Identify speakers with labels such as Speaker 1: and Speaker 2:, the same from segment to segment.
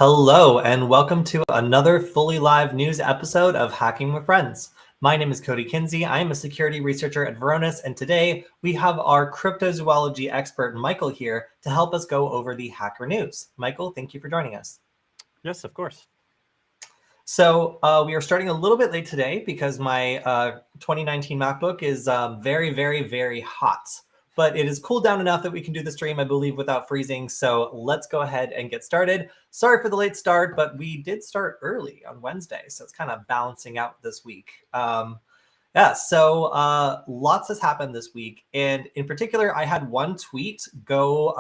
Speaker 1: Hello, and welcome to another fully live news episode of Hacking with Friends. My name is Kody Kinsey. I am a security researcher at Varonis, and today we have our cryptozoology expert, Michael, here to help us go over the hacker news. Michael, thank you for joining us.
Speaker 2: Yes, of course.
Speaker 1: So we are starting a little bit late today because my 2019 MacBook is very hot. But it is cooled down enough that we can do the stream, I believe, without freezing. So let's go ahead and get started. Sorry for the late start, but we did start early on Wednesday. So it's kind of balancing out this week. So lots has happened this week. And in particular, I had one tweet go,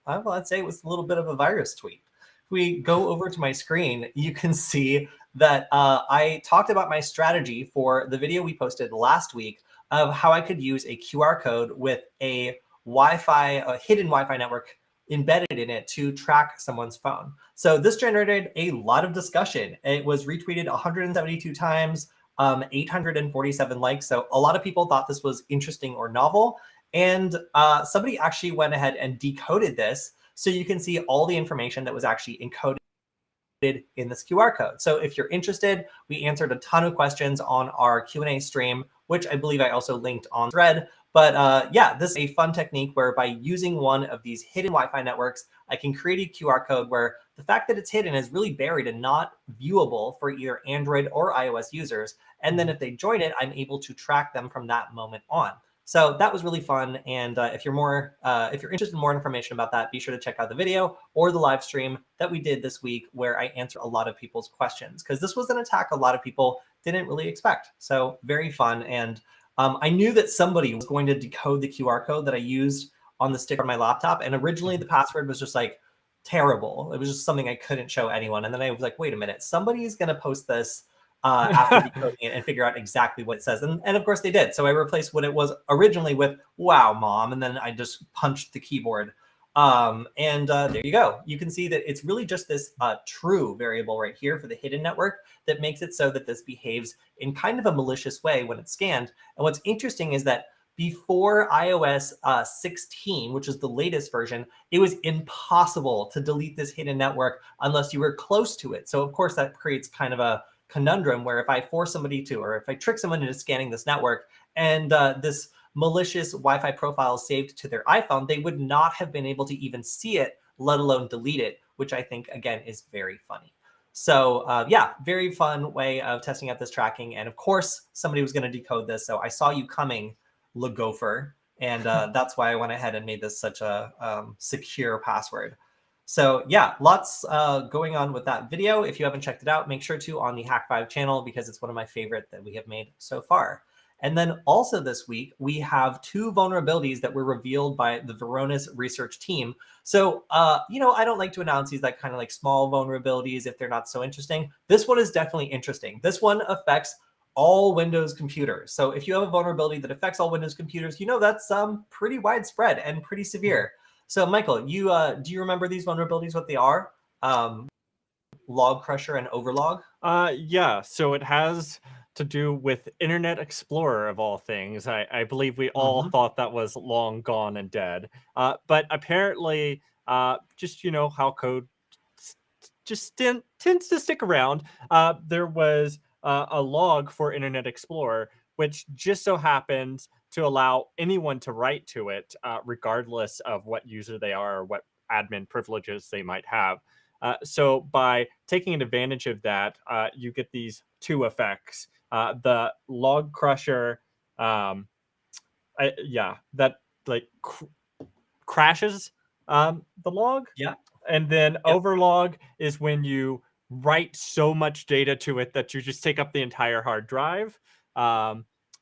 Speaker 1: well, I'd say it was a little bit of a virus tweet. If we go over to my screen, you can see that I talked about my strategy for the video we posted last week of how I could use a QR code with a hidden Wi-Fi network embedded in it to track someone's phone. So this generated a lot of discussion. It was retweeted 172 times, 847 likes. So a lot of people thought this was interesting or novel. And somebody actually went ahead and decoded this. So you can see all the information that was actually encoded in this QR code. So if you're interested, we answered a ton of questions on our Q&A stream, which I believe I also linked on thread. But this is a fun technique where by using one of these hidden Wi-Fi networks, I can create a QR code where the fact that it's hidden is really buried and not viewable for either Android or iOS users. And then if they join it, I'm able to track them from that moment on. So that was really fun. And if you're interested in more information about that, be sure to check out the video or the live stream that we did this week where I answer a lot of people's questions, because this was an attack a lot of people didn't really expect. So very fun. And I knew that somebody was going to decode the QR code that I used on the sticker on my laptop. And originally the password was just like terrible. It was just something I couldn't show anyone. And then I was like, wait a minute, somebody's going to post this after decoding it and figure out exactly what it says. And of course they did. So I replaced what it was originally with "Wow, Mom," and then I just punched the keyboard. There you go. You can see that it's really just this true variable right here for the hidden network that makes it so that this behaves in kind of a malicious way when it's scanned. And what's interesting is that before iOS 16, which is the latest version, it was impossible to delete this hidden network unless you were close to it. So of course that creates kind of a conundrum where if I force somebody to, or if I trick someone into scanning this network and this malicious Wi-Fi profile is saved to their iPhone, they would not have been able to even see it, let alone delete it, which I think, again, is very funny. So very fun way of testing out this tracking. And of course, somebody was going to decode this. So I saw you coming, LeGopher. And that's why I went ahead and made this such a secure password. So yeah, lots going on with that video. If you haven't checked it out, make sure to on the Hack5 channel because it's one of my favorite that we have made so far. And then also this week, we have two vulnerabilities that were revealed by the Varonis research team. So, I don't like to announce these like kind of like small vulnerabilities if they're not so interesting. This one is definitely interesting. This one affects all Windows computers. So if you have a vulnerability that affects all Windows computers, that's pretty widespread and pretty severe. So Michael, do you remember these vulnerabilities, what they are? LogCrusher and OverLog?
Speaker 2: Yeah, so it has to do with Internet Explorer of all things. I believe we all thought that was long gone and dead. But apparently, just how code just tends to stick around. There was a log for Internet Explorer, which just so happens to allow anyone to write to it, regardless of what user they are or what admin privileges they might have. So by taking advantage of that, you get these two effects. The LogCrusher, that like crashes the log.
Speaker 1: Yeah.
Speaker 2: And then OverLog is when you write so much data to it that you just take up the entire hard drive.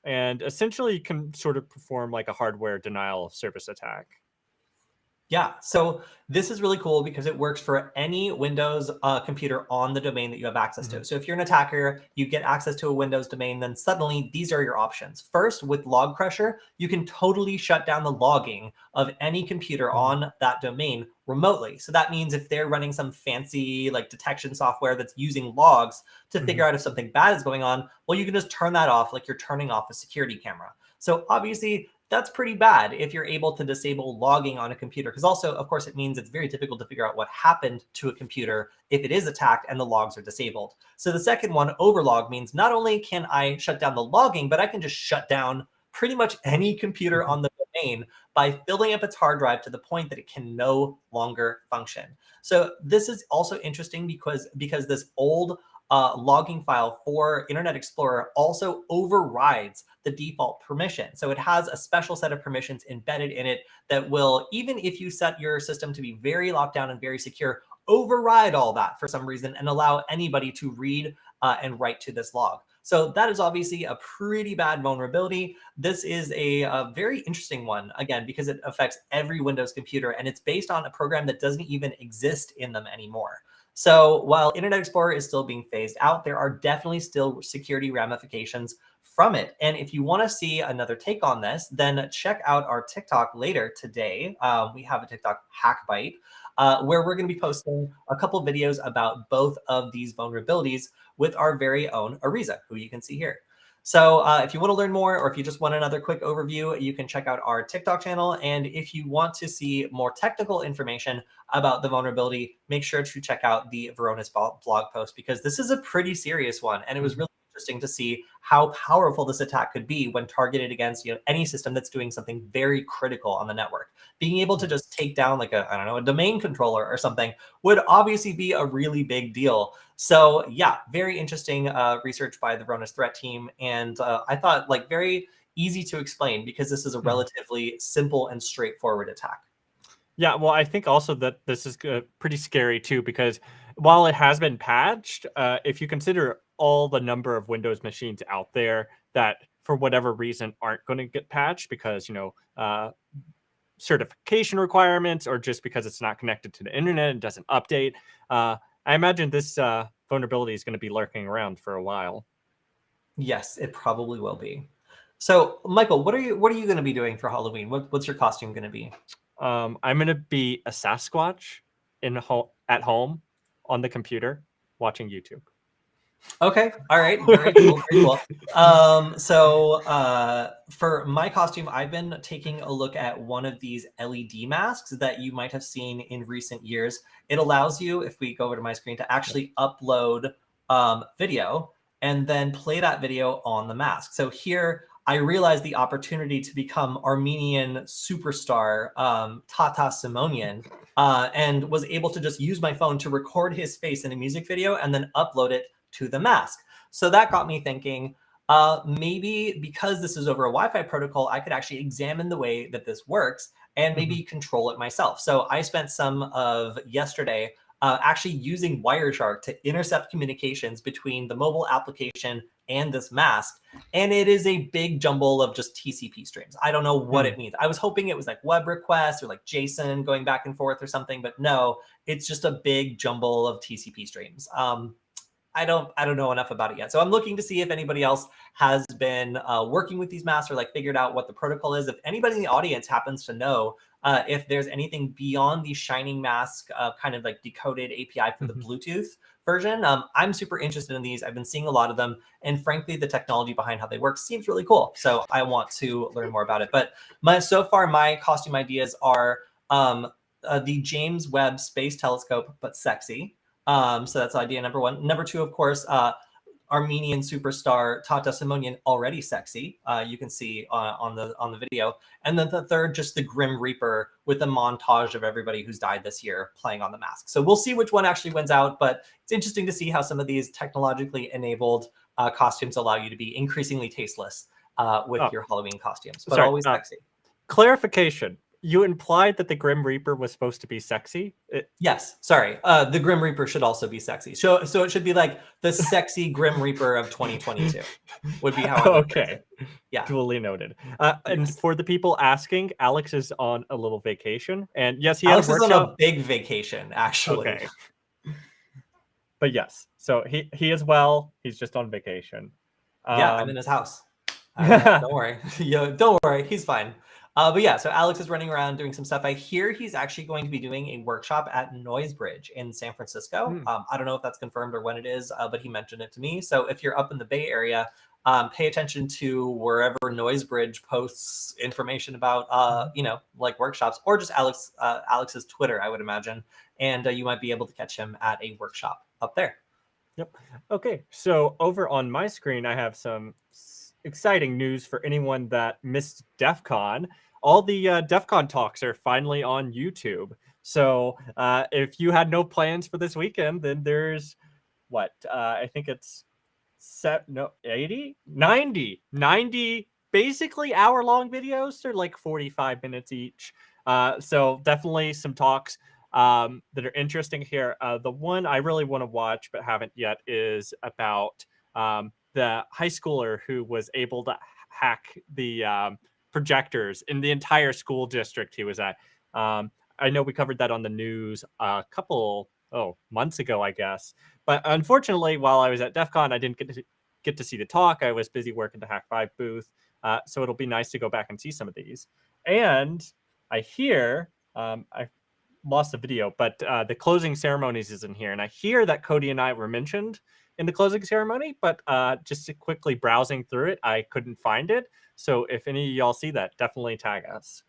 Speaker 2: And essentially you can sort of perform like a hardware denial of service attack.
Speaker 1: Yeah, so this is really cool because it works for any Windows computer on the domain that you have access to. So if you're an attacker, you get access to a Windows domain, then suddenly these are your options. First, with LogCrusher, you can totally shut down the logging of any computer on that domain remotely. So that means if they're running some fancy like detection software that's using logs to figure out if something bad is going on, well, you can just turn that off like you're turning off a security camera. So obviously, that's pretty bad if you're able to disable logging on a computer, because also, of course, it means it's very difficult to figure out what happened to a computer if it is attacked and the logs are disabled. So the second one, overlog, means not only can I shut down the logging, but I can just shut down pretty much any computer on the domain by filling up its hard drive to the point that it can no longer function. So this is also interesting because this old logging file for Internet Explorer also overrides the default permission. So it has a special set of permissions embedded in it that will, even if you set your system to be very locked down and very secure, override all that for some reason and allow anybody to read and write to this log. So that is obviously a pretty bad vulnerability. This is a very interesting one, again, because it affects every Windows computer, and it's based on a program that doesn't even exist in them anymore. So while Internet Explorer is still being phased out, there are definitely still security ramifications from it. And if you want to see another take on this, then check out our TikTok later today. We have a TikTok hack bite where we're going to be posting a couple videos about both of these vulnerabilities with our very own Ariza, who you can see here. So if you want to learn more, or if you just want another quick overview, you can check out our TikTok channel. And if you want to see more technical information about the vulnerability, make sure to check out the Varonis blog post, because this is a pretty serious one. And it was really interesting to see how powerful this attack could be when targeted against any system that's doing something very critical on the network. Being able to just take down like a domain controller or something would obviously be a really big deal. So yeah, very interesting research by the Varonis threat team. And I thought like very easy to explain because this is a relatively simple and straightforward attack.
Speaker 2: Yeah, well, I think also that this is pretty scary too, because while it has been patched, if you consider all the number of Windows machines out there that for whatever reason aren't going to get patched because, certification requirements or just because it's not connected to the internet and doesn't update, I imagine this vulnerability is going to be lurking around for a while.
Speaker 1: Yes, it probably will be. So, Michael, what are you going to be doing for Halloween? What's your costume going to be?
Speaker 2: I'm going to be a Sasquatch at home on the computer watching YouTube.
Speaker 1: Okay. All right. Very cool. Very cool. For my costume, I've been taking a look at one of these LED masks that you might have seen in recent years. It allows you, if we go over to my screen, to actually upload video and then play that video on the mask. So here, I realized the opportunity to become Armenian superstar Tata Simonian, and was able to just use my phone to record his face in a music video and then upload it to the mask. So that got me thinking, maybe because this is over a Wi-Fi protocol, I could actually examine the way that this works and maybe control it myself. So I spent some of yesterday actually using Wireshark to intercept communications between the mobile application and this mask. And it is a big jumble of just TCP streams. I don't know what it means. I was hoping it was like web requests or like JSON going back and forth or something, but no, it's just a big jumble of TCP streams. I don't know enough about it yet. So I'm looking to see if anybody else has been working with these masks or like figured out what the protocol is. If anybody in the audience happens to know if there's anything beyond the Shining Mask kind of like decoded API for the Bluetooth version, I'm super interested in these. I've been seeing a lot of them. And frankly, the technology behind how they work seems really cool. So I want to learn more about it. But so far, my costume ideas are the James Webb Space Telescope, but sexy. So that's idea number one. Number two, of course, Armenian superstar Tata Simonian, already sexy. You can see on the video. And then the third, just the Grim Reaper with a montage of everybody who's died this year playing on the mask. So we'll see which one actually wins out. But it's interesting to see how some of these technologically enabled costumes allow you to be increasingly tasteless with your Halloween costumes, but always sexy.
Speaker 2: Clarification. You implied that the Grim Reaper was supposed to be sexy?
Speaker 1: Yes, sorry. The Grim Reaper should also be sexy. So it should be like the sexy Grim Reaper of 2022 would be how I would phrase it. Yeah.
Speaker 2: Duly noted. And for the people asking, Alex is on a little vacation. And yes, he has
Speaker 1: Alex is on a big vacation, actually.
Speaker 2: Okay. But yes, so he is well. He's just on vacation.
Speaker 1: Yeah, I'm in his house. Don't worry. Don't worry. He's fine. But yeah, so Alex is running around doing some stuff. I hear he's actually going to be doing a workshop at Noisebridge in San Francisco. I don't know if that's confirmed or when it is, but he mentioned it to me. So if you're up in the Bay Area, Pay attention to wherever Noisebridge posts information about, like workshops, or just Alex's Twitter, I would imagine. And you might be able to catch him at a workshop up there.
Speaker 2: Yep. Okay, so over on my screen, I have some exciting news for anyone that missed DEF CON. All the DEF CON talks are finally on YouTube. So if you had no plans for this weekend, then there's I think it's 80, 90 basically hour-long videos. They're like 45 minutes each. So definitely some talks that are interesting here. The one I really want to watch but haven't yet is about the high schooler who was able to hack the projectors in the entire school district he was at. I know we covered that on the news a couple months ago, I guess. But unfortunately, while I was at DEF CON, I didn't get to see the talk. I was busy working the Hack 5 booth. So it'll be nice to go back and see some of these. And I hear, I lost the video, but the closing ceremonies is in here. And I hear that Kody and I were mentioned in the closing ceremony, but just quickly browsing through it, I couldn't find it. So if any of y'all see that, definitely tag us.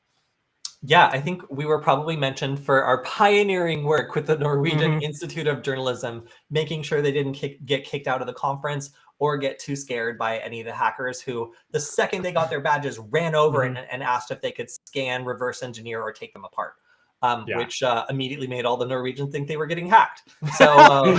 Speaker 1: Yeah, I think we were probably mentioned for our pioneering work with the Norwegian Institute of Journalism, making sure they didn't get kicked out of the conference or get too scared by any of the hackers who, the second they got their badges, ran over and asked if they could scan, reverse engineer, or take them apart, which immediately made all the Norwegians think they were getting hacked. So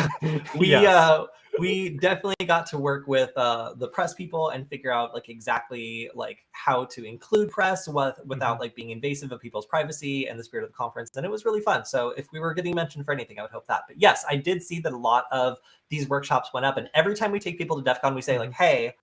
Speaker 1: we definitely got to work with the press people and figure out like exactly like how to include press without like being invasive of people's privacy and the spirit of the conference. And it was really fun. So if we were getting mentioned for anything, I would hope that. But yes, I did see that a lot of these workshops went up. And every time we take people to DEF CON, we say like, hey,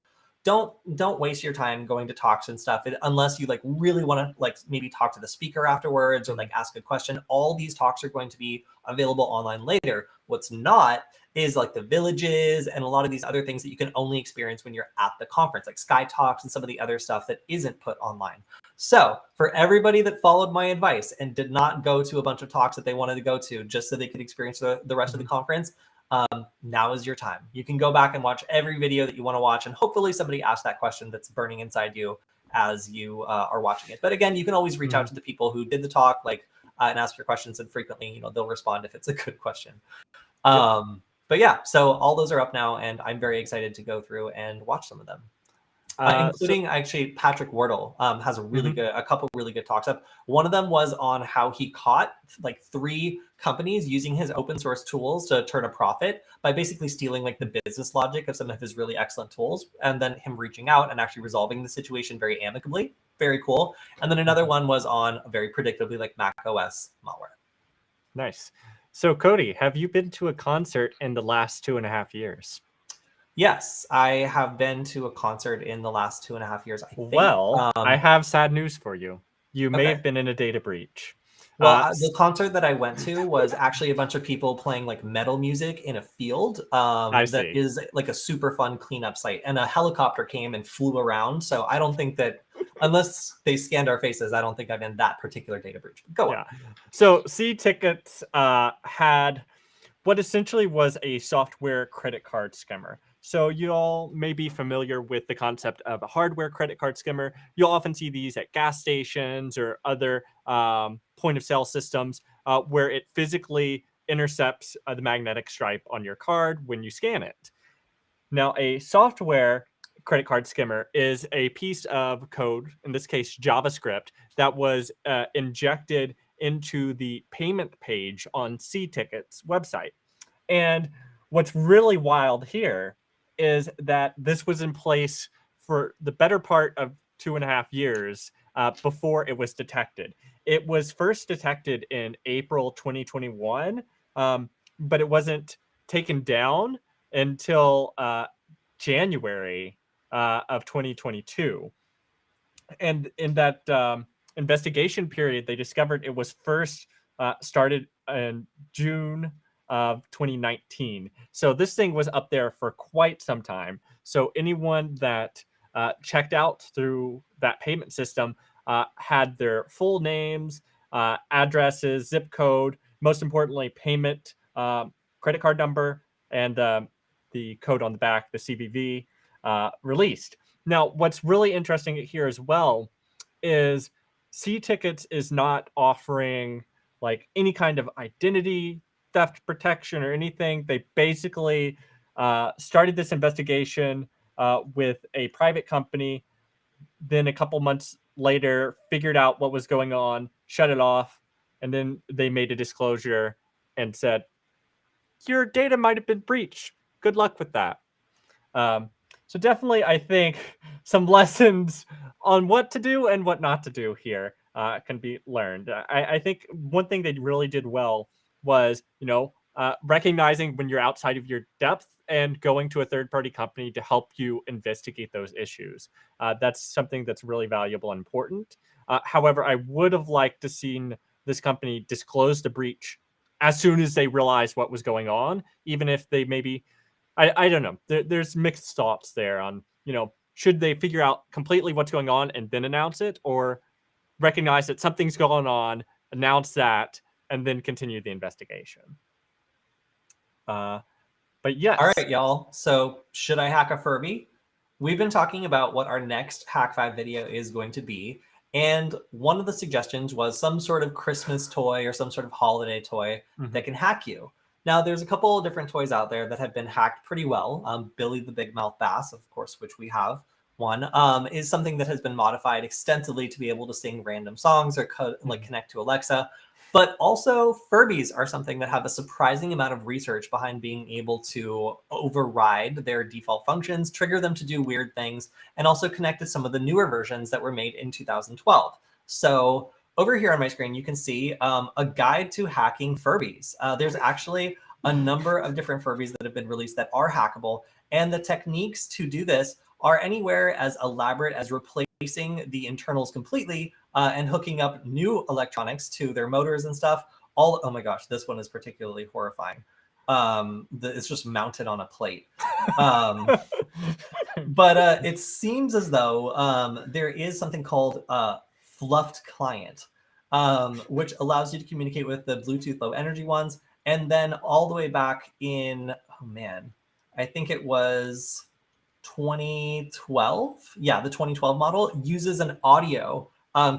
Speaker 1: don't waste your time going to talks and stuff unless you like really want to like maybe talk to the speaker afterwards or like ask a question. All these talks are going to be available online later. What's not is like the villages and a lot of these other things that you can only experience when you're at the conference, like Sky Talks and some of the other stuff that isn't put online. So for everybody that followed my advice and did not go to a bunch of talks that they wanted to go to just so they could experience the rest of the conference, now is your time. You can go back and watch every video that you want to watch, and hopefully somebody asked that question that's burning inside you as you are watching it. But again, you can always reach out to the people who did the talk, like and ask your questions, and frequently, they'll respond if it's a good question. But yeah, so all those are up now, and I'm very excited to go through and watch some of them. Including actually Patrick Wardle has a couple really good talks up. One of them was on how he caught like 3 companies using his open source tools to turn a profit by basically stealing like the business logic of some of his really excellent tools, and then him reaching out and actually resolving the situation very amicably. Very cool. And then another one was on very predictably like Mac OS malware.
Speaker 2: Nice. So Kody, have you been to a concert in the last 2.5 years?
Speaker 1: Yes, I have been to a concert in the last 2.5 years, I think.
Speaker 2: Well, I have sad news for you. You may have been in a data breach.
Speaker 1: Well, the concert that I went to was actually a bunch of people playing like metal music in a field that is like a super fun cleanup site. And a helicopter came and flew around. So I don't think that, unless they scanned our faces, I don't think I'm in that particular data breach. Go on.
Speaker 2: So C-Tickets had what essentially was a software credit card skimmer. So you all may be familiar with the concept of a hardware credit card skimmer. You'll often see these at gas stations or other point of sale systems where it physically intercepts the magnetic stripe on your card when you scan it. Now, a software credit card skimmer is a piece of code, in this case JavaScript, that was injected into the payment page on C-Tickets website. And what's really wild here is that this was in place for the better part of 2.5 years before it was detected. It was first detected in April 2021, but it wasn't taken down until January of 2022. And in that investigation period, they discovered it was first started in June of 2019. So this thing was up there for quite some time. So anyone that checked out through that payment system had their full names, addresses, zip code, most importantly, payment, credit card number, and the code on the back, the CVV. released. Now, what's really interesting here as well is C-Tickets is not offering like any kind of identity theft protection or anything. They basically started this investigation with a private company. Then a couple months later, figured out what was going on, shut it off, and then they made a disclosure and said, your data might have been breached. Good luck with that. So definitely, I think some lessons on what to do and what not to do here can be learned. I think one thing they really did well was, recognizing when you're outside of your depth and going to a third-party company to help you investigate those issues. That's something that's really valuable and important. However, I would have liked to seen this company disclose the breach as soon as they realized what was going on, even if they maybe, I don't know. There's mixed thoughts there on, should they figure out completely what's going on and then announce it, or recognize that something's going on, announce that, and then continue the investigation. But yes.
Speaker 1: All right, y'all. So should I hack a Furby? We've been talking about what our next Hack 5 video is going to be. And one of the suggestions was some sort of Christmas toy or some sort of holiday toy that can hack you. Now, there's a couple of different toys out there that have been hacked pretty well. Billy the Big Mouth Bass, of course, which we have one, is something that has been modified extensively to be able to sing random songs or connect to Alexa. But also Furbies are something that have a surprising amount of research behind being able to override their default functions, trigger them to do weird things, and also connect to some of the newer versions that were made in 2012. So over here on my screen, you can see a guide to hacking Furbies. There's actually a number of different Furbies that have been released that are hackable. And the techniques to do this are anywhere as elaborate as replacing the internals completely and hooking up new electronics to their motors and stuff. Oh my gosh, this one is particularly horrifying. It's just mounted on a plate. But it seems as though there is something called Fluffed Client, which allows you to communicate with the Bluetooth low energy ones. And then all the way back in, oh man, I think it was 2012. Yeah, the 2012 model uses an audio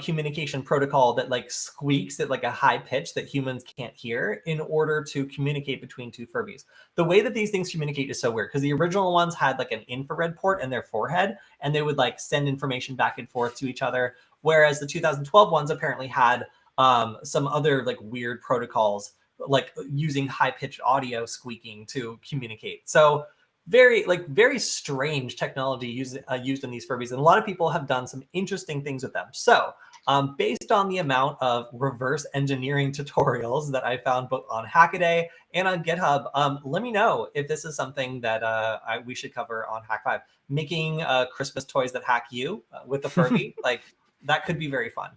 Speaker 1: communication protocol that like squeaks at like a high pitch that humans can't hear in order to communicate between two Furbies. The way that these things communicate is so weird because the original ones had like an infrared port in their forehead and they would like send information back and forth to each other. Whereas the 2012 ones apparently had some other like weird protocols, like using high-pitched audio squeaking to communicate. So very strange technology used in these Furbies. And a lot of people have done some interesting things with them. So based on the amount of reverse engineering tutorials that I found both on Hackaday and on GitHub, let me know if this is something that we should cover on Hack 5. Making Christmas toys that hack you with the Furby, like that could be very fun.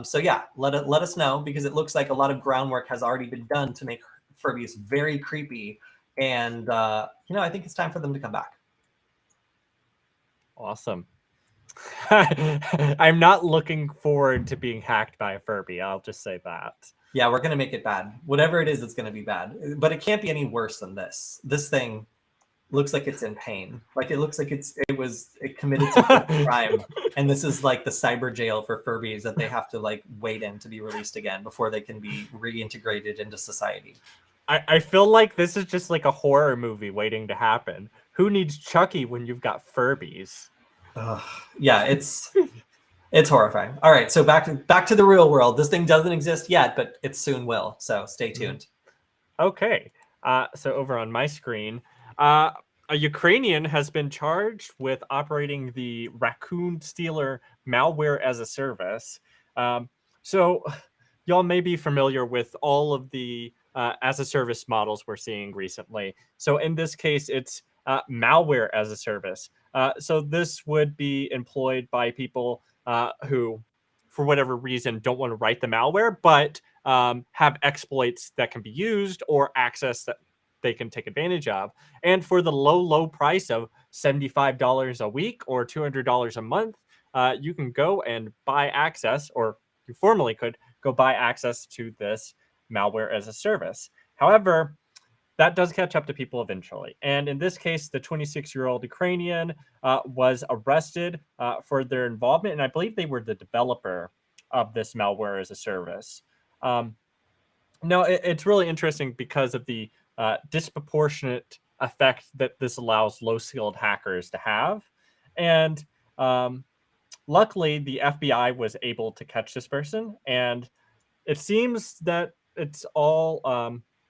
Speaker 1: So yeah, let us know, because it looks like a lot of groundwork has already been done to make Furbies very creepy. And, I think it's time for them to come back.
Speaker 2: Awesome. I'm not looking forward to being hacked by a Furby. I'll just say that.
Speaker 1: Yeah, we're going to make it bad. Whatever it is, it's going to be bad. But it can't be any worse than this. This thing looks like it's in pain. Like it looks like it committed some crime. And this is like the cyber jail for Furbies that they have to like wait in to be released again before they can be reintegrated into society.
Speaker 2: I feel like this is just like a horror movie waiting to happen. Who needs Chucky when you've got Furbies?
Speaker 1: Yeah, it's horrifying. All right, so back to the real world. This thing doesn't exist yet, but it soon will. So stay tuned.
Speaker 2: Okay. So over on my screen, a Ukrainian has been charged with operating the Raccoon Stealer malware as a service. So y'all may be familiar with all of the as a service models we're seeing recently. So in this case, it's malware as a service. So this would be employed by people who, for whatever reason, don't want to write the malware, but have exploits that can be used or access that they can take advantage of. And for the low price of $75 a week or $200 a month, you can go and buy access, or you formerly could go buy access to this malware as a service. However, that does catch up to people eventually. And in this case, the 26-year-old Ukrainian was arrested for their involvement, and I believe they were the developer of this malware as a service. No, it's really interesting because of the disproportionate effect that this allows low-skilled hackers to have. And luckily, the FBI was able to catch this person, and it seems that it's all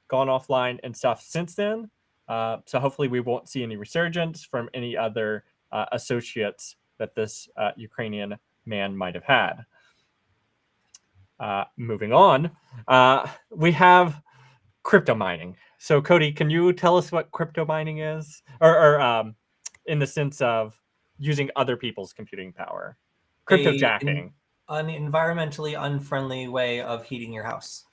Speaker 2: gone offline and stuff since then. So hopefully we won't see any resurgence from any other associates that this Ukrainian man might have had. Moving on, we have crypto mining. So Kody, can you tell us what crypto mining is? Or in the sense of using other people's computing power? Cryptojacking.
Speaker 1: An environmentally unfriendly way of heating your house.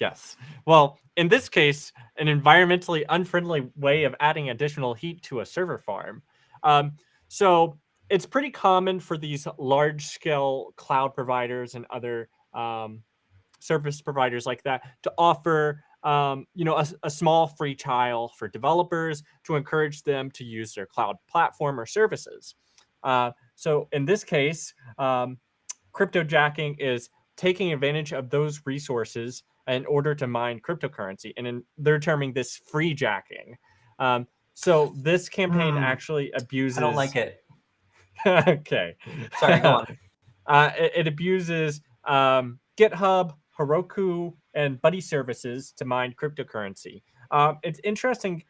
Speaker 2: Yes. Well, in this case, an environmentally unfriendly way of adding additional heat to a server farm. So it's pretty common for these large-scale cloud providers and other service providers like that to offer a small free trial for developers to encourage them to use their cloud platform or services. So in this case, cryptojacking is taking advantage of those resources in order to mine cryptocurrency, and they're terming this free jacking. So this campaign actually abuses.
Speaker 1: I don't like it.
Speaker 2: Okay.
Speaker 1: Sorry, go on.
Speaker 2: It abuses GitHub, Heroku, and Buddy services to mine cryptocurrency. It's interesting.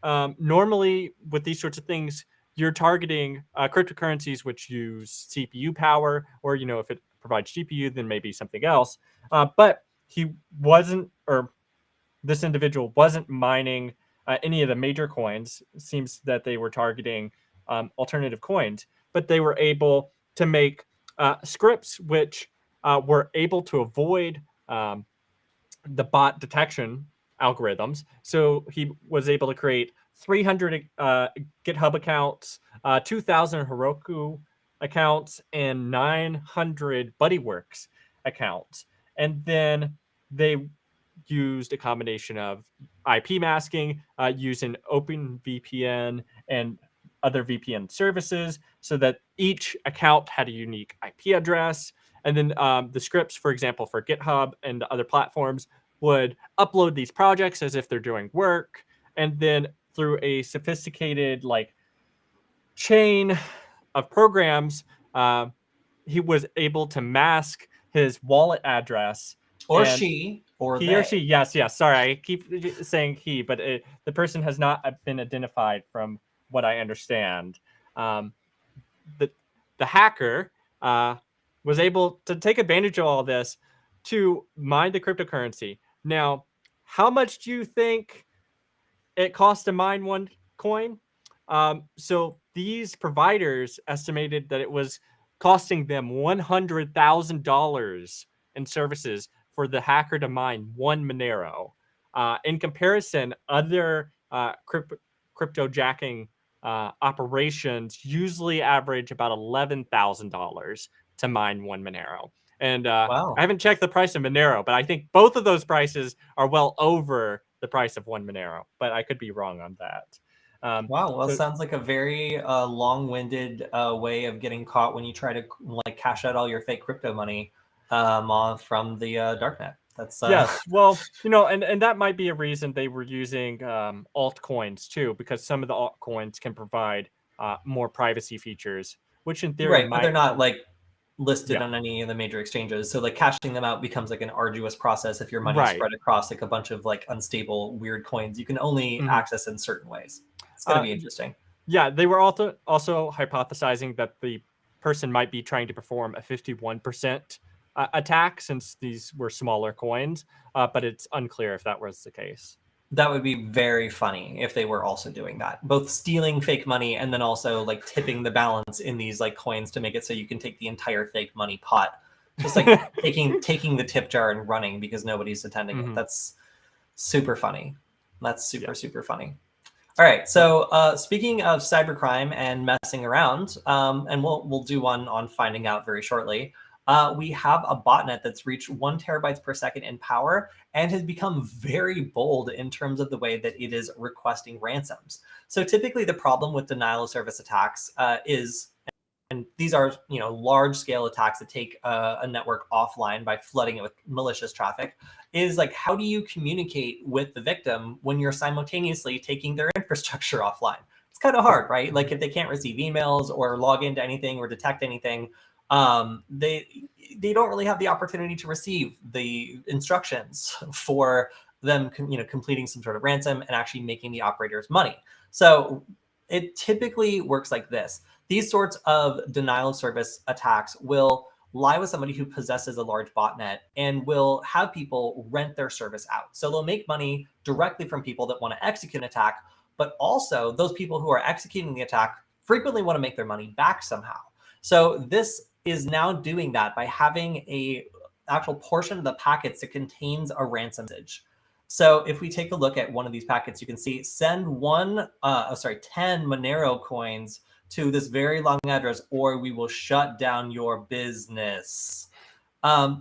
Speaker 2: Normally, with these sorts of things, you're targeting cryptocurrencies which use CPU power, or if it provides GPU, then maybe something else. But he wasn't, or this individual wasn't mining any of the major coins. It seems that they were targeting alternative coins, but they were able to make scripts which were able to avoid the bot detection algorithms. So he was able to create 300 GitHub accounts, 2,000 Heroku accounts, and 900 BuddyWorks accounts. And then they used a combination of IP masking, using OpenVPN and other VPN services, so that each account had a unique IP address. And then the scripts, for example, for GitHub and other platforms would upload these projects as if they're doing work. And then through a sophisticated chain of programs, he was able to mask his wallet address.
Speaker 1: Or she, or
Speaker 2: he
Speaker 1: they.
Speaker 2: or she. Yes. Sorry, I keep saying he, but the person has not been identified from what I understand. The hacker was able to take advantage of all this to mine the cryptocurrency. Now, how much do you think it costs to mine one coin? So these providers estimated that it was costing them $100,000 in services for the hacker to mine 1 Monero. In comparison, other cryptojacking operations usually average about $11,000 to mine 1 Monero. And
Speaker 1: Wow.
Speaker 2: I haven't checked the price of Monero, but I think both of those prices are well over the price of 1 Monero, but I could be wrong on that.
Speaker 1: Wow, well, it sounds like a very long-winded way of getting caught when you try to cash out all your fake crypto money from the Darknet. That's
Speaker 2: yes, well, and that might be a reason they were using altcoins too, because some of the altcoins can provide more privacy features, which in theory
Speaker 1: but they're not listed on any of the major exchanges. So cashing them out becomes an arduous process if your money's spread across a bunch of unstable, weird coins you can only access in certain ways. It's going to be interesting.
Speaker 2: Yeah, they were also hypothesizing that the person might be trying to perform a 51% attack, since these were smaller coins, but it's unclear if that was the case.
Speaker 1: That would be very funny if they were also doing that, both stealing fake money and then also tipping the balance in these coins to make it so you can take the entire fake money pot, just taking the tip jar and running because nobody's attending it. That's super funny. That's super funny. All right, so speaking of cybercrime and messing around, and we'll do one on finding out very shortly. we have a botnet that's reached 1 terabytes per second in power and has become very bold in terms of the way that it is requesting ransoms. So typically the problem with denial of service attacks is, and these are large scale attacks that take a network offline by flooding it with malicious traffic, is like, how do you communicate with the victim when you're simultaneously taking their infrastructure offline? It's kind of hard, right? Like if they can't receive emails or log into anything or detect anything, they don't really have the opportunity to receive the instructions for them completing some sort of ransom and actually making the operators money. So it typically works like this. These sorts of denial of service attacks will lie with somebody who possesses a large botnet and will have people rent their service out. So they'll make money directly from people that want to execute an attack, but also those people who are executing the attack frequently want to make their money back somehow. So this is now doing that by having a actual portion of the packets that contains a ransom message. So if we take a look at one of these packets, you can see send 10 Monero coins to this very long address, or we will shut down your business.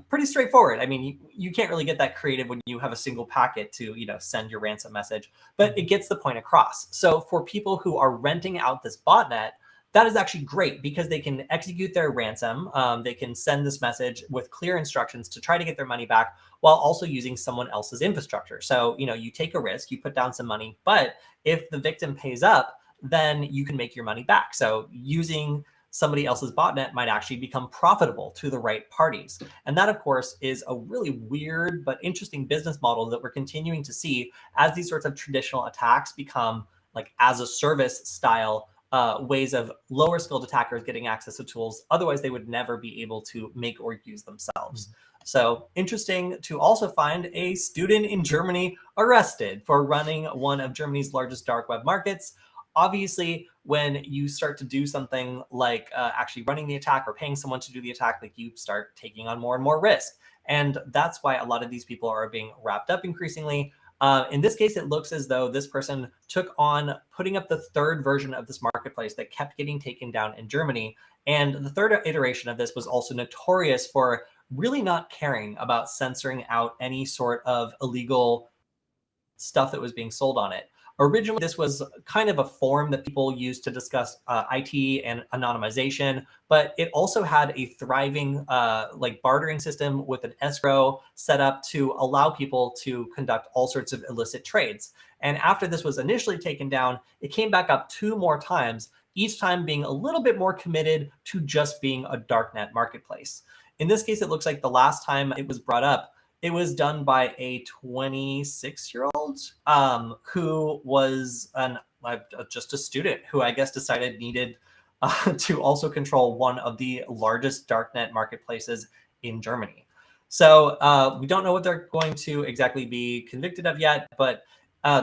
Speaker 1: Pretty straightforward. I mean, you can't really get that creative when you have a single packet to send your ransom message, but it gets the point across. So for people who are renting out this botnet, that is actually great because they can execute their ransom. They can send this message with clear instructions to try to get their money back while also using someone else's infrastructure. So, you take a risk, you put down some money, but if the victim pays up, then you can make your money back. So using somebody else's botnet might actually become profitable to the right parties. And that, of course, is a really weird but interesting business model that we're continuing to see as these sorts of traditional attacks become like as a service style ways of lower skilled attackers getting access to tools. Otherwise, they would never be able to make or use themselves. So interesting to also find a student in Germany arrested for running one of Germany's largest dark web markets. Obviously, when you start to do something like actually running the attack or paying someone to do the attack, like you start taking on more and more risk. And that's why a lot of these people are being wrapped up increasingly. In this case, it looks as though this person took on putting up the third version of this marketplace that kept getting taken down in Germany. And the third iteration of this was also notorious for really not caring about censoring out any sort of illegal stuff that was being sold on it. Originally, this was kind of a forum that people used to discuss IT and anonymization, but it also had a thriving like bartering system with an escrow set up to allow people to conduct all sorts of illicit trades. And after this was initially taken down, it came back up 2 more times, each time being a little bit more committed to just being a darknet marketplace. In this case, it looks like the last time it was brought up, it was done by a 26-year-old who was just a student who I guess decided needed to also control one of the largest darknet marketplaces in Germany. So we don't know what they're going to exactly be convicted of yet, but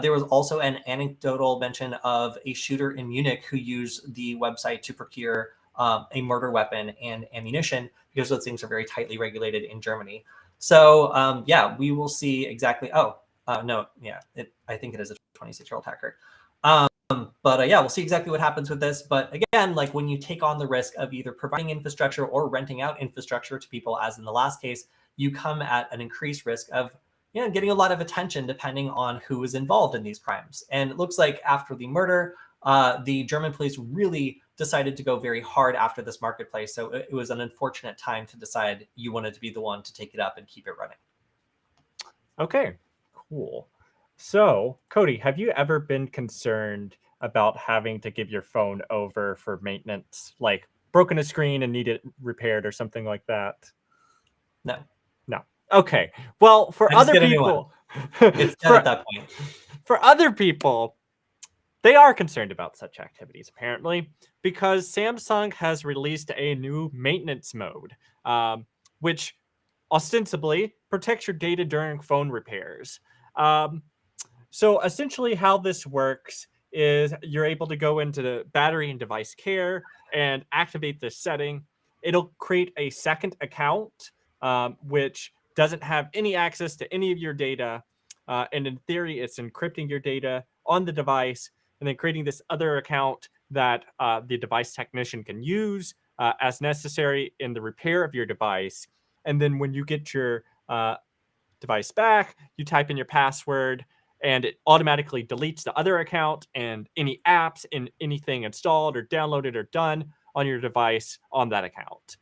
Speaker 1: there was also an anecdotal mention of a shooter in Munich who used the website to procure a murder weapon and ammunition because those things are very tightly regulated in Germany. So yeah, we will see exactly. No, yeah, I think it is a 26-year-old hacker. But yeah, we'll see exactly what happens with this. But again, like when you take on the risk of either providing infrastructure or renting out infrastructure to people, as in the last case, you come at an increased risk of getting a lot of attention depending on who is involved in these crimes. And it looks like after the murder, the German police really decided to go very hard after this marketplace. So it was an unfortunate time to decide you wanted to be the one to take it up and keep it running.
Speaker 2: Okay, cool. So, Kody, have you ever been concerned about having to give your phone over for maintenance, like broken a screen and need it repaired or something like that?
Speaker 1: No.
Speaker 2: No. Okay. Well, for other people,
Speaker 1: it's dead at that point.
Speaker 2: For other people, they are concerned about such activities, apparently, because Samsung has released a new maintenance mode, which ostensibly protects your data during phone repairs. So essentially how this works is you're able to go into the battery and device care and activate this setting. It'll create a second account, which doesn't have any access to any of your data. And in theory, it's encrypting your data on the device and then creating this other account that the device technician can use as necessary in the repair of your device. And then when you get your device back, you type in your password, and it automatically deletes the other account and any apps and anything installed or downloaded or done on your device on that account.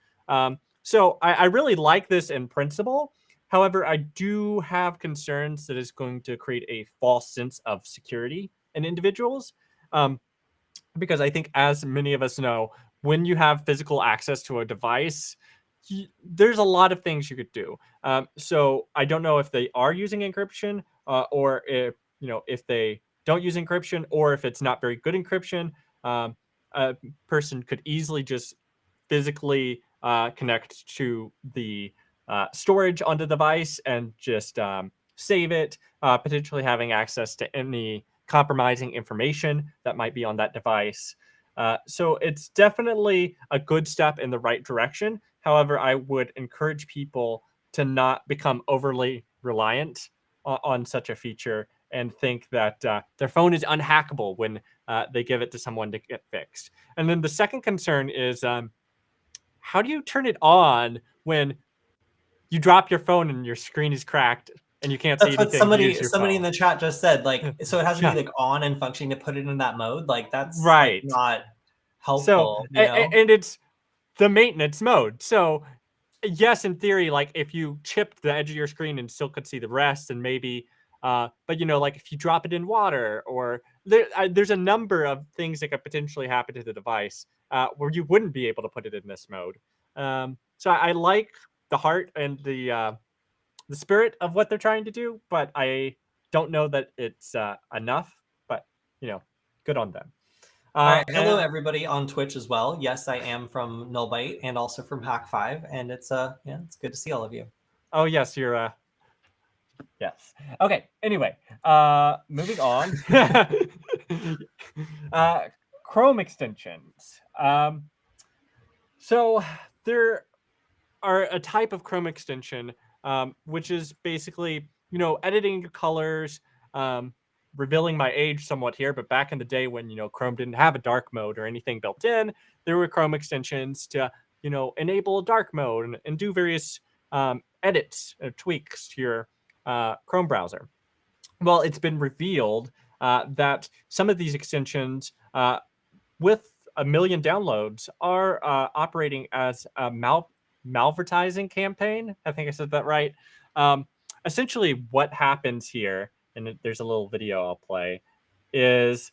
Speaker 2: So I really like this in principle. However, I do have concerns that it's going to create a false sense of security in individuals. Because I think, as many of us know, when you have physical access to a device, there's a lot of things you could do. So I don't know if they are using encryption, or if they don't use encryption, or if it's not very good encryption. A person could easily just physically connect to the storage on the device and just save it, potentially having access to any compromising information that might be on that device. So it's definitely a good step in the right direction. However, I would encourage people to not become overly reliant on such a feature and think that their phone is unhackable when they give it to someone to get fixed. And then the second concern is, how do you turn it on when you drop your phone and your screen is cracked and you can't see
Speaker 1: That's what
Speaker 2: anything to use your
Speaker 1: somebody in
Speaker 2: phone?
Speaker 1: the chat just said. Like, so it has to
Speaker 2: Yeah.
Speaker 1: be like on and functioning to put it in that mode. Like, that's like
Speaker 2: Right.
Speaker 1: not
Speaker 2: So,
Speaker 1: helpful, you know?
Speaker 2: and it's the maintenance mode. So, yes, in theory, like if you chipped the edge of your screen and still could see the rest, and maybe, but like if you drop it in water, or there's a number of things that could potentially happen to the device where you wouldn't be able to put it in this mode. So I like the heart and the spirit of what they're trying to do, but I don't know that it's enough. But good on them.
Speaker 1: All right. Hello,
Speaker 2: And
Speaker 1: everybody on Twitch as well. Yes, I am from Nullbyte and also from Hack5, and it's it's good to see all of you.
Speaker 2: oh yes, you're yes. Okay. Anyway, moving on. Chrome extensions. So there are a type of Chrome extension, which is basically, editing colors, revealing my age somewhat here, but back in the day when, Chrome didn't have a dark mode or anything built in, there were Chrome extensions to, enable dark mode and do various edits or tweaks to your Chrome browser. Well, it's been revealed that some of these extensions, with 1 million downloads, are operating as a malvertising campaign. I think I said that right. Essentially, what happens here, and there's a little video I'll play, is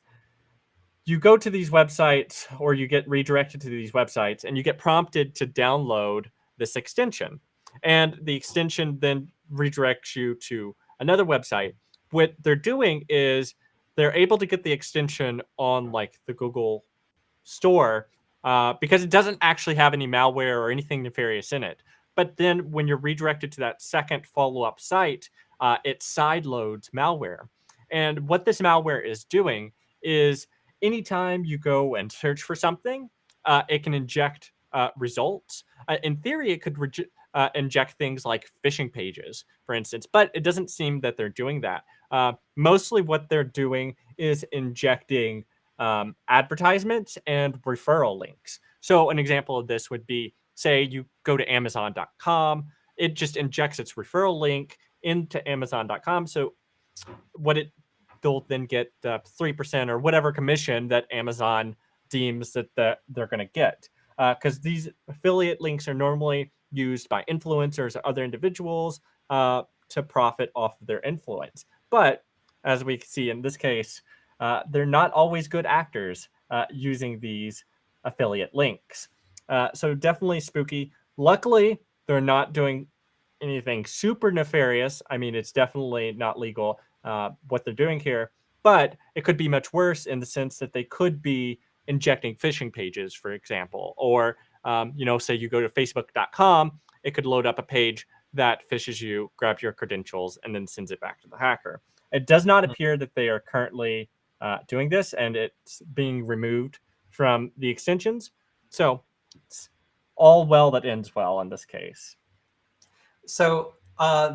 Speaker 2: you go to these websites, or you get redirected to these websites, and you get prompted to download this extension. And the extension then redirects you to another website. What they're doing is they're able to get the extension on like the Google store, because it doesn't actually have any malware or anything nefarious in it. But then when you're redirected to that second follow-up site, it sideloads malware. And what this malware is doing is, anytime you go and search for something, it can inject results. In theory, it could inject things like phishing pages, for instance, but it doesn't seem that they're doing that. Mostly what they're doing is injecting advertisements and referral links. So an example of this would be, say you go to Amazon.com, it just injects its referral link into Amazon.com. So they'll then get 3% or whatever commission that Amazon deems that they're going to get. Because these affiliate links are normally used by influencers or other individuals to profit off of their influence. But as we see in this case, they're not always good actors using these affiliate links. So definitely spooky. Luckily, they're not doing anything super nefarious. I mean, it's definitely not legal what they're doing here, but it could be much worse in the sense that they could be injecting phishing pages, for example, or say you go to facebook.com, it could load up a page that phishes you, grabs your credentials, and then sends it back to the hacker. It does not appear that they are currently doing this, and it's being removed from the extensions. So it's all well that ends well in this case.
Speaker 1: So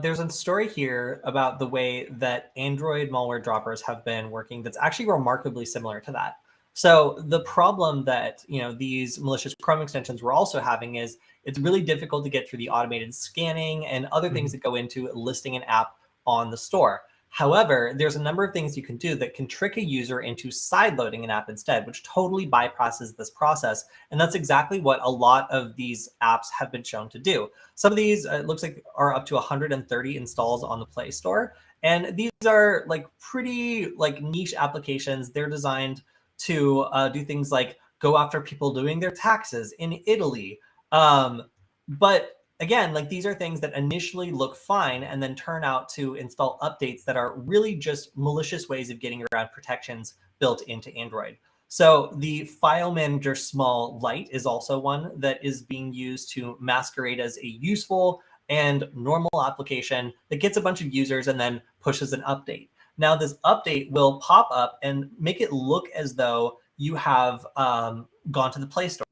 Speaker 1: there's a story here about the way that Android malware droppers have been working that's actually remarkably similar to that. So the problem that these malicious Chrome extensions were also having is it's really difficult to get through the automated scanning and other things that go into listing an app on the store. However, there's a number of things you can do that can trick a user into sideloading an app instead, which totally bypasses this process. And that's exactly what a lot of these apps have been shown to do. Some of these, it looks like, are up to 130 installs on the Play Store. And these are like pretty niche applications. They're designed to do things like go after people doing their taxes in Italy. But again, these are things that initially look fine and then turn out to install updates that are really just malicious ways of getting around protections built into Android. So the File Manager Small Lite is also one that is being used to masquerade as a useful and normal application that gets a bunch of users and then pushes an update. Now, this update will pop up and make it look as though you have gone to the Play Store.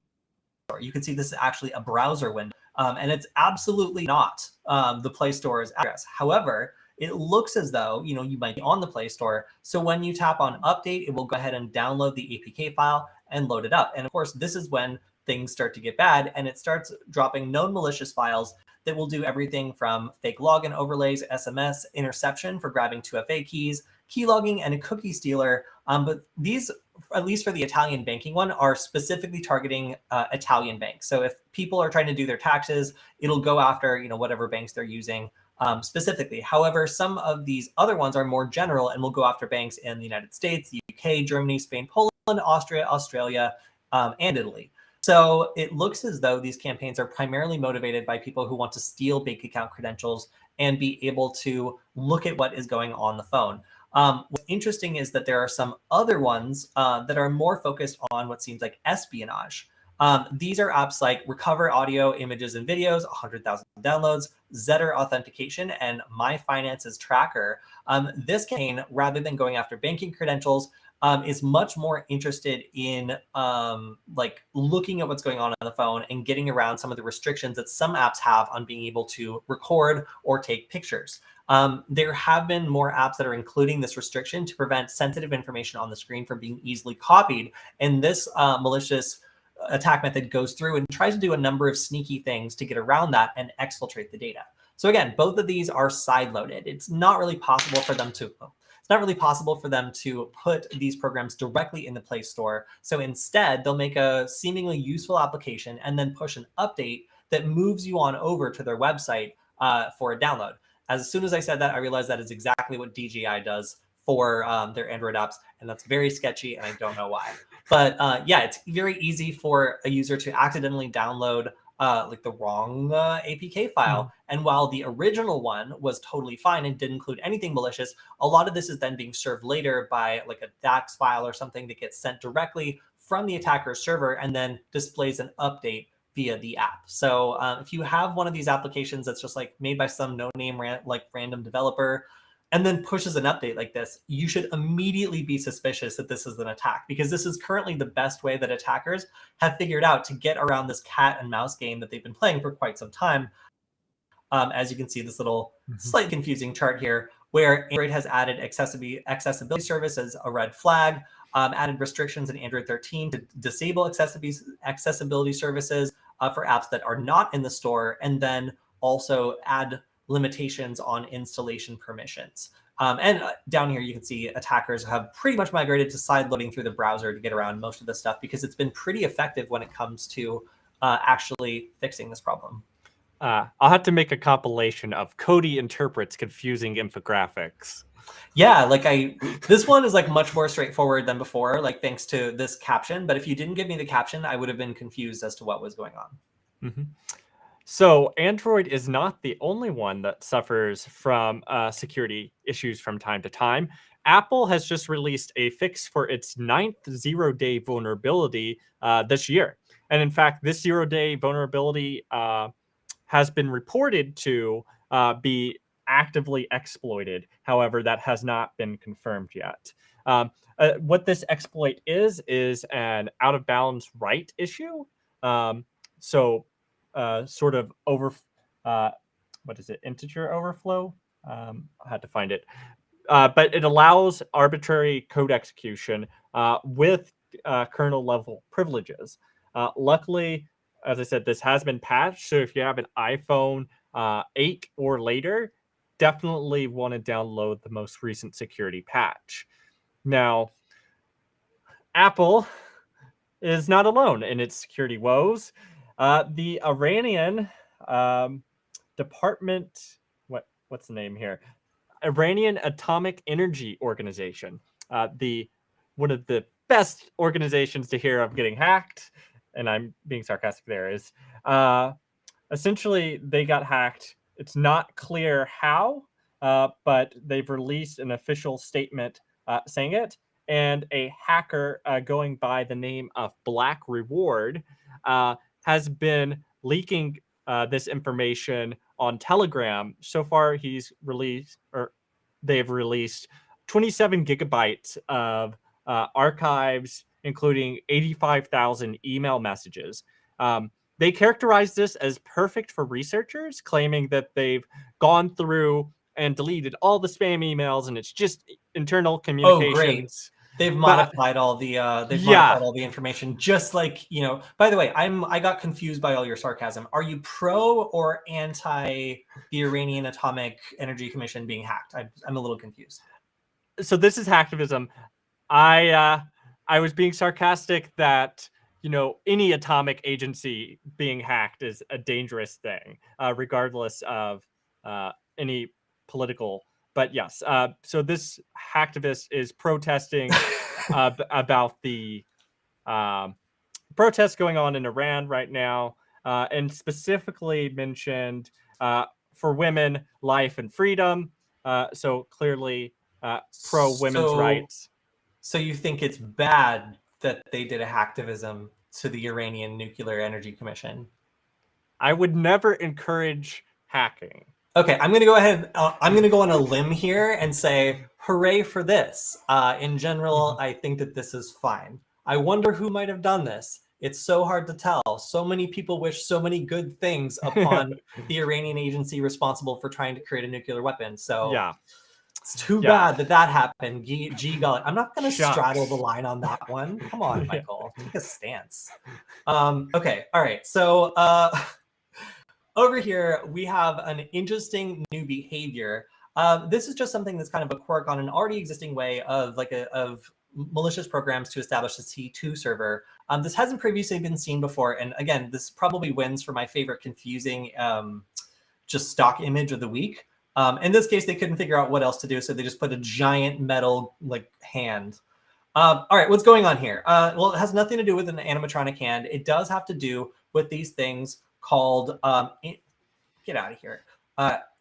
Speaker 1: You can see this is actually a browser window, and it's absolutely not the Play Store's address. However, it looks as though you might be on the Play Store. So when you tap on Update, it will go ahead and download the APK file and load it up. And of course, this is when things start to get bad, and it starts dropping known malicious files that will do everything from fake login overlays, SMS, interception for grabbing 2FA keys, key logging, and a cookie stealer. But these, at least for the Italian banking one, are specifically targeting Italian banks. So if people are trying to do their taxes, it'll go after whatever banks they're using specifically. However, some of these other ones are more general and will go after banks in the United States, the UK, Germany, Spain, Poland, Austria, Australia, and Italy. So it looks as though these campaigns are primarily motivated by people who want to steal bank account credentials and be able to look at what is going on the phone. What's interesting is that there are some other ones that are more focused on what seems like espionage. These are apps like Recover Audio, Images, and Videos, 100,000 downloads, Zetter Authentication, and My Finances Tracker. This campaign, rather than going after banking credentials, is much more interested in looking at what's going on the phone and getting around some of the restrictions that some apps have on being able to record or take pictures. There have been more apps that are including this restriction to prevent sensitive information on the screen from being easily copied. And this malicious attack method goes through and tries to do a number of sneaky things to get around that and exfiltrate the data. So again, both of these are sideloaded. It's not really possible for them to put these programs directly in the Play Store. So instead, they'll make a seemingly useful application and then push an update that moves you on over to their website for a download. As soon as I said that, I realized that is exactly what DJI does for their Android apps, and that's very sketchy, and I don't know why. But yeah, it's very easy for a user to accidentally download the wrong APK file. And while the original one was totally fine and didn't include anything malicious, a lot of this is then being served later by like a DAX file or something that gets sent directly from the attacker's server and then displays an update via the app. So if you have one of these applications that's just made by some no-name random developer and then pushes an update like this, you should immediately be suspicious that this is an attack, because this is currently the best way that attackers have figured out to get around this cat and mouse game that they've been playing for quite some time. As you can see, this little slightly confusing chart here, where Android has added accessibility service as a red flag, added restrictions in Android 13 to disable accessibility services for apps that are not in the store, and then also add limitations on installation permissions. And down here, you can see attackers have pretty much migrated to sideloading through the browser to get around most of this stuff, because it's been pretty effective when it comes to actually fixing this problem.
Speaker 2: I'll have to make a compilation of Kody interprets confusing infographics.
Speaker 1: Yeah, this one is much more straightforward than before, thanks to this caption. But if you didn't give me the caption, I would have been confused as to what was going on.
Speaker 2: So Android is not the only one that suffers from security issues from time to time. Apple has just released a fix for its 9th zero-day vulnerability this year. And in fact, this zero-day vulnerability has been reported to be actively exploited. However, that has not been confirmed yet. What this exploit is an out-of-bounds write issue. Sort of integer overflow? I had to find it. But it allows arbitrary code execution with kernel level privileges. Luckily, as I said, this has been patched. So if you have an iPhone 8 or later, definitely want to download the most recent security patch. Now, Apple is not alone in its security woes. The Iranian department, what's the name here? Iranian Atomic Energy Organization, one of the best organizations to hear of getting hacked, and I'm being sarcastic there, is essentially they got hacked. It's not clear how, but they've released an official statement saying it. And a hacker going by the name of Black Reward has been leaking this information on Telegram. So far, they've released 27 gigabytes of archives, including 85,000 email messages. They characterize this as perfect for researchers, claiming that they've gone through and deleted all the spam emails, and it's just internal communications.
Speaker 1: Oh, great. They've modified all the modified all the information, just like, by the way, I got confused by all your sarcasm. Are you pro or anti the Iranian Atomic Energy Commission being hacked? I'm a little confused.
Speaker 2: So this is hacktivism. I was being sarcastic that any atomic agency being hacked is a dangerous thing, regardless of any political. But yes, so this hacktivist is protesting about the protests going on in Iran right now, and specifically mentioned for women, life and freedom. So clearly pro women's rights.
Speaker 1: So you think it's bad that they did a hacktivism to the Iranian Nuclear Energy Commission?
Speaker 2: I would never encourage hacking.
Speaker 1: Okay, I'm going to go ahead. I'm going to go on a limb here and say, hooray for this. In general, I think that this is fine. I wonder who might have done this. It's so hard to tell. So many people wish so many good things upon the Iranian agency responsible for trying to create a nuclear weapon. So yeah, it's too bad that happened. Gee golly, I'm not going to straddle the line on that one. Come on, Michael, take a stance. Okay, all right. So over here, we have an interesting new behavior. This is just something that's kind of a quirk on an already existing way of malicious programs to establish a C2 server. This hasn't previously been seen before. And again, this probably wins for my favorite confusing just stock image of the week. In this case, they couldn't figure out what else to do, so they just put a giant metal hand. All right, what's going on here? Well, it has nothing to do with an animatronic hand. It does have to do with these things called, get out of here,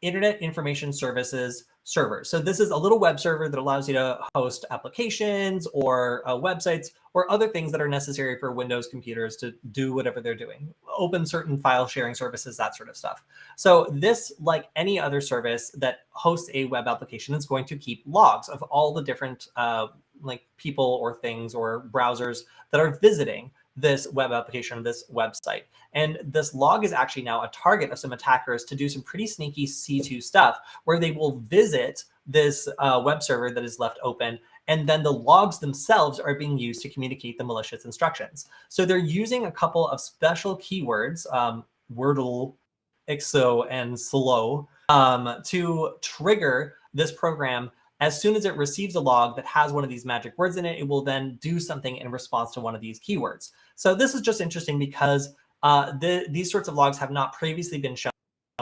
Speaker 1: Internet Information Services server. So this is a little web server that allows you to host applications or websites or other things that are necessary for Windows computers to do whatever they're doing, open certain file sharing services, that sort of stuff. So this, like any other service that hosts a web application, is going to keep logs of all the different people or things or browsers that are visiting this web application, this website. And this log is actually now a target of some attackers to do some pretty sneaky C2 stuff, where they will visit this web server that is left open, and then the logs themselves are being used to communicate the malicious instructions. So they're using a couple of special keywords, Wordle, IXO, and slow, to trigger this program. As soon as it receives a log that has one of these magic words in it, it will then do something in response to one of these keywords. So this is just interesting because these sorts of logs have not previously been shown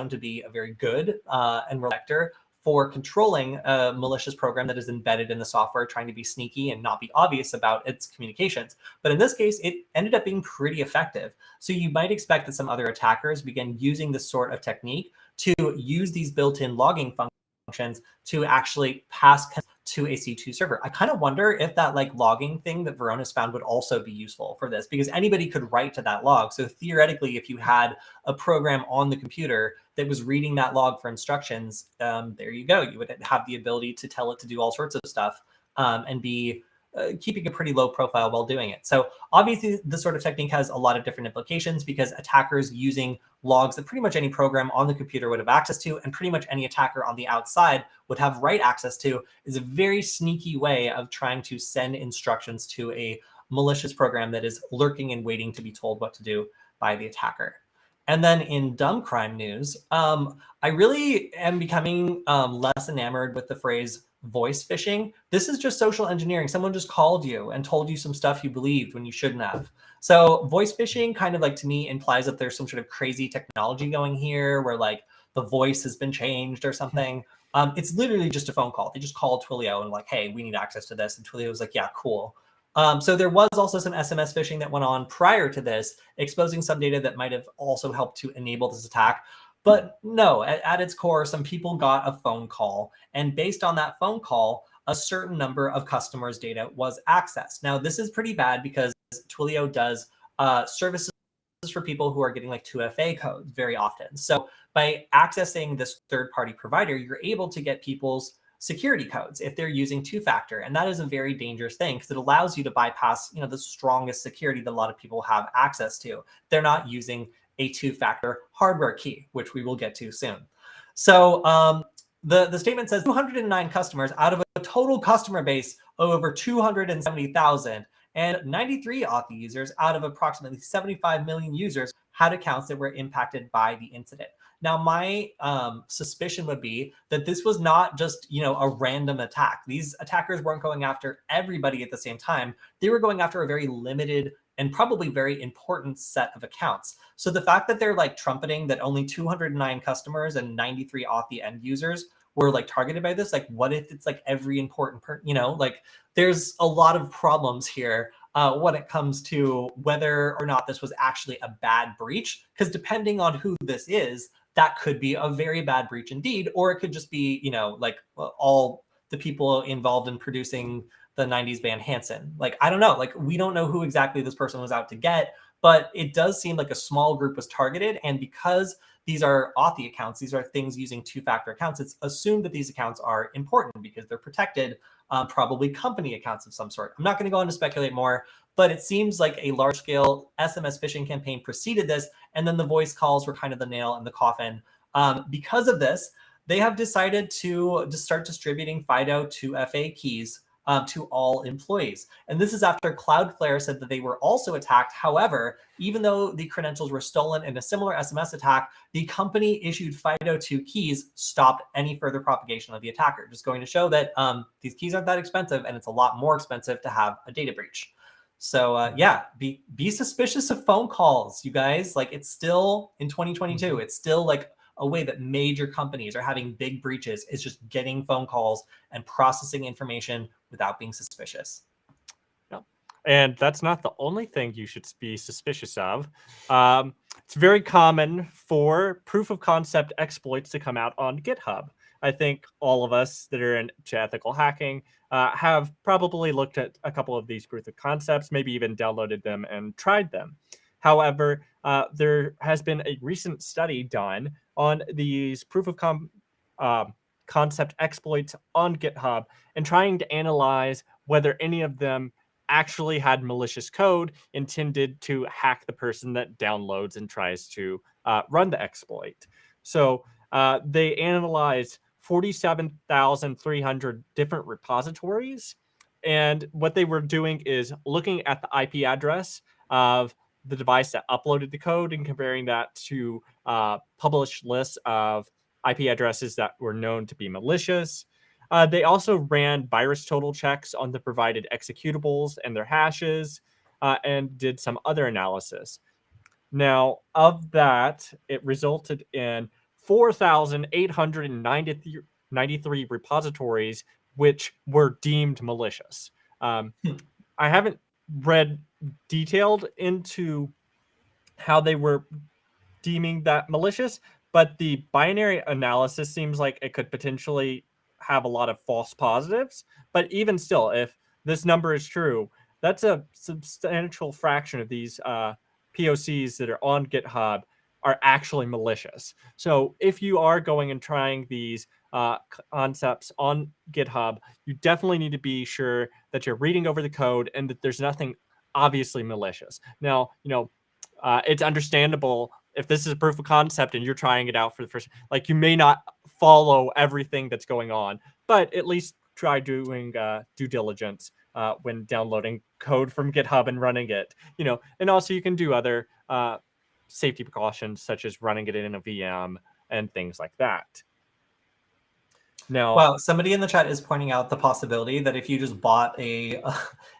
Speaker 1: to be a very good and vector for controlling a malicious program that is embedded in the software, trying to be sneaky and not be obvious about its communications. But in this case, it ended up being pretty effective. So you might expect that some other attackers begin using this sort of technique to use these built-in logging functions to actually pass to a C2 server. I kind of wonder if that logging thing that Veronis found would also be useful for this, because anybody could write to that log. So theoretically, if you had a program on the computer that was reading that log for instructions, there you go. You would have the ability to tell it to do all sorts of stuff and be keeping a pretty low profile while doing it. So obviously, this sort of technique has a lot of different implications, because attackers using logs that pretty much any program on the computer would have access to, and pretty much any attacker on the outside would have write access to, is a very sneaky way of trying to send instructions to a malicious program that is lurking and waiting to be told what to do by the attacker. And then in dumb crime news, I really am becoming less enamored with the phrase voice phishing. This is just social engineering. Someone just called you and told you some stuff you believed when you shouldn't have. So voice phishing kind of like to me implies that there's some sort of crazy technology going here where like the voice has been changed or something. It's literally just a phone call. They just called Twilio and like, hey, we need access to this. And Twilio was like, yeah, cool. So there was also some SMS phishing that went on prior to this, exposing some data that might have also helped to enable this attack. But no, at its core, some people got a phone call. And based on that phone call, a certain number of customers' data was accessed. Now, this is pretty bad because Twilio does services for people who are getting like 2FA codes very often. So by accessing this third-party provider, you're able to get people's security codes if they're using two-factor. And that is a very dangerous thing because it allows you to bypass, the strongest security that a lot of people have access to. They're not using a two-factor hardware key, which we will get to soon. So the statement says 209 customers out of a total customer base of over 270,000 and 93 Authy users out of approximately 75 million users had accounts that were impacted by the incident. Now, my suspicion would be that this was not just, a random attack. These attackers weren't going after everybody at the same time. They were going after a very limited and probably very important set of accounts. So the fact that they're like trumpeting that only 209 customers and 93 Authy end users were like targeted by this, like what if it's like every important like there's a lot of problems here when it comes to whether or not this was actually a bad breach, because depending on who this is, that could be a very bad breach indeed, or it could just be, like all the people involved in producing the 90s band Hanson. Like, I don't know, like we don't know who exactly this person was out to get, but it does seem like a small group was targeted. And because these are Authy accounts, these are things using two-factor accounts, it's assumed that these accounts are important because they're protected, probably company accounts of some sort. I'm not going to go on to speculate more, but it seems like a large-scale SMS phishing campaign preceded this, and then the voice calls were kind of the nail in the coffin. Because of this, they have decided to start distributing FIDO 2FA keys to all employees. And this is after Cloudflare said that they were also attacked. However, even though the credentials were stolen in a similar SMS attack, the company issued FIDO2 keys stopped any further propagation of the attacker. Just going to show that these keys aren't that expensive, and it's a lot more expensive to have a data breach. So yeah, be suspicious of phone calls, you guys. Like, it's still in 2022. It's still like a way that major companies are having big breaches is just getting phone calls and processing information without being suspicious.
Speaker 2: Yep. And that's not the only thing you should be suspicious of. It's very common for proof of concept exploits to come out on GitHub. I think all of us that are into ethical hacking have probably looked at a couple of these proof of concepts, maybe even downloaded them and tried them. However, there has been a recent study done on these proof of concept exploits on GitHub and trying to analyze whether any of them actually had malicious code intended to hack the person that downloads and tries to run the exploit. So they analyzed 47,300 different repositories. And what they were doing is looking at the IP address of the device that uploaded the code and comparing that to published lists of IP addresses that were known to be malicious. They also ran virus total checks on the provided executables and their hashes and did some other analysis. Now, of that, it resulted in 4,893 repositories which were deemed malicious. I haven't read detailed into how they were deeming that malicious, but the binary analysis seems like it could potentially have a lot of false positives. But even still, if this number is true, that's a substantial fraction of these PoCs that are on GitHub are actually malicious. So if you are going and trying these concepts on GitHub, you definitely need to be sure that you're reading over the code and that there's nothing obviously malicious. Now, it's understandable if this is a proof of concept and you're trying it out for the first, like, you may not follow everything that's going on, but at least try doing due diligence when downloading code from GitHub and running it. And also you can do other safety precautions such as running it in a VM and things like that. Now,
Speaker 1: well, somebody in the chat is pointing out the possibility that if you just bought a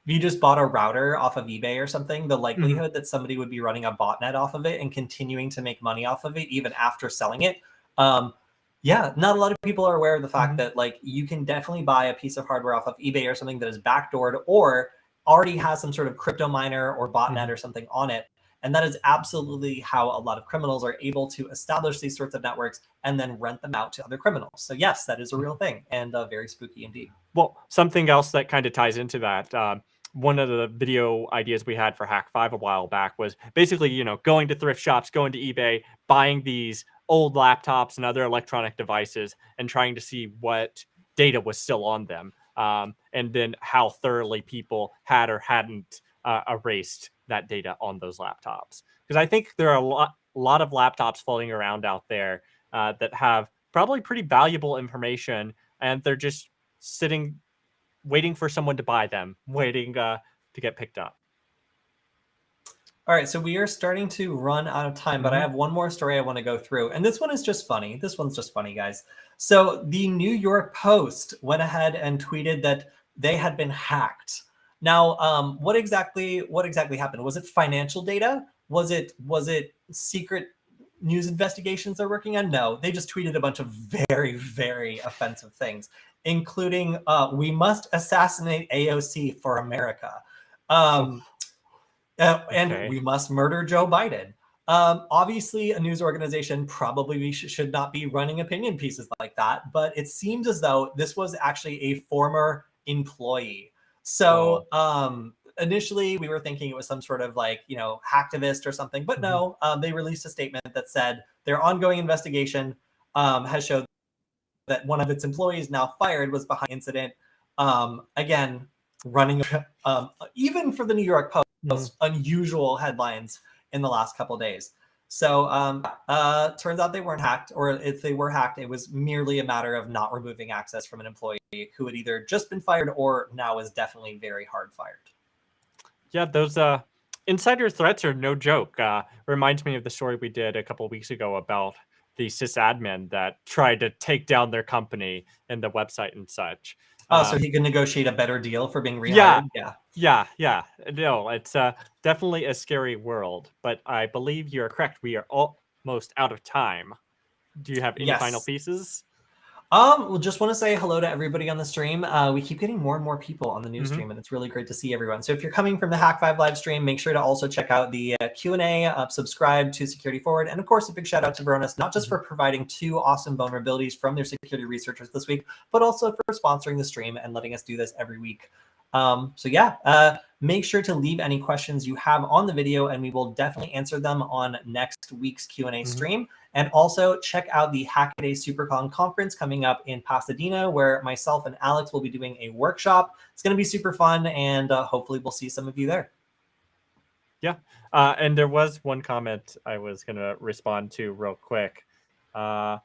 Speaker 1: router off of eBay or something, the likelihood that somebody would be running a botnet off of it and continuing to make money off of it even after selling it. Yeah, not a lot of people are aware of the fact that you can definitely buy a piece of hardware off of eBay or something that is backdoored or already has some sort of crypto miner or botnet or something on it. And that is absolutely how a lot of criminals are able to establish these sorts of networks and then rent them out to other criminals. So yes, that is a real thing and very spooky indeed.
Speaker 2: Well, something else that kind of ties into that, one of the video ideas we had for Hack 5 a while back was basically, going to thrift shops, going to eBay, buying these old laptops and other electronic devices and trying to see what data was still on them. And then how thoroughly people had or hadn't erased that data on those laptops. Because I think there are a lot of laptops floating around out there that have probably pretty valuable information, and they're just sitting, waiting for someone to buy them, waiting to get picked up.
Speaker 1: All right, so we are starting to run out of time, but I have one more story I want to go through. And this one is just funny. This one's just funny, guys. So the New York Post went ahead and tweeted that they had been hacked. Now, what exactly happened? Was it financial data? Was it secret news investigations they're working on? No, they just tweeted a bunch of very, very offensive things, including we must assassinate AOC for America. And we must murder Joe Biden. Obviously, a news organization probably should not be running opinion pieces like that, but it seems as though this was actually a former employee. So initially, we were thinking it was some sort of hacktivist or something, but no, they released a statement that said their ongoing investigation has showed that one of its employees, now fired, was behind the incident. Again, running even for the New York Post, unusual headlines in the last couple of days. So turns out they weren't hacked, or if they were hacked, it was merely a matter of not removing access from an employee who had either just been fired or now is definitely very hard fired.
Speaker 2: Yeah, those insider threats are no joke. Reminds me of the story we did a couple of weeks ago about the sysadmin that tried to take down their company and the website and such.
Speaker 1: So he can negotiate a better deal for being rehired?
Speaker 2: Yeah. No, it's definitely a scary world, but I believe you're correct. We are almost out of time. Do you have any final pieces?
Speaker 1: Well, just want to say hello to everybody on the stream. We keep getting more and more people on the news stream, and it's really great to see everyone. So if you're coming from the Hack 5 live stream, make sure to also check out the Q&A, subscribe to Security Forward, and of course, a big shout out to Varonis, not just for providing 2 awesome vulnerabilities from their security researchers this week, but also for sponsoring the stream and letting us do this every week. So yeah, make sure to leave any questions you have on the video, and we will definitely answer them on next week's Q&A stream. And also check out the Hackaday SuperCon conference coming up in Pasadena, where myself and Alex will be doing a workshop. It's going to be super fun, and hopefully we'll see some of you there.
Speaker 2: Yeah, and there was one comment I was going to respond to real quick. That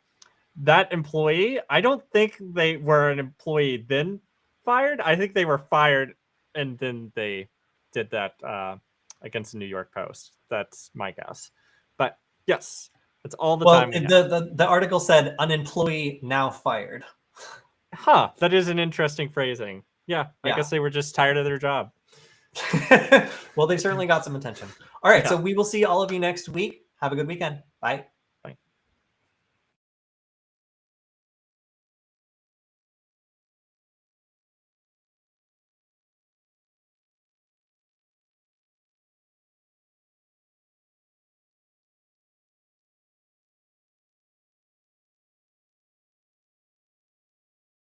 Speaker 2: employee, I don't think they were an employee then fired. I think they were fired, and then they did that against the New York Post. That's my guess. But yes, that's all the time.
Speaker 1: The article said an employee now fired.
Speaker 2: Huh, that is an interesting phrasing. Yeah, I guess they were just tired of their job.
Speaker 1: Well, they certainly got some attention. All right, so we will see all of you next week. Have a good weekend. Bye.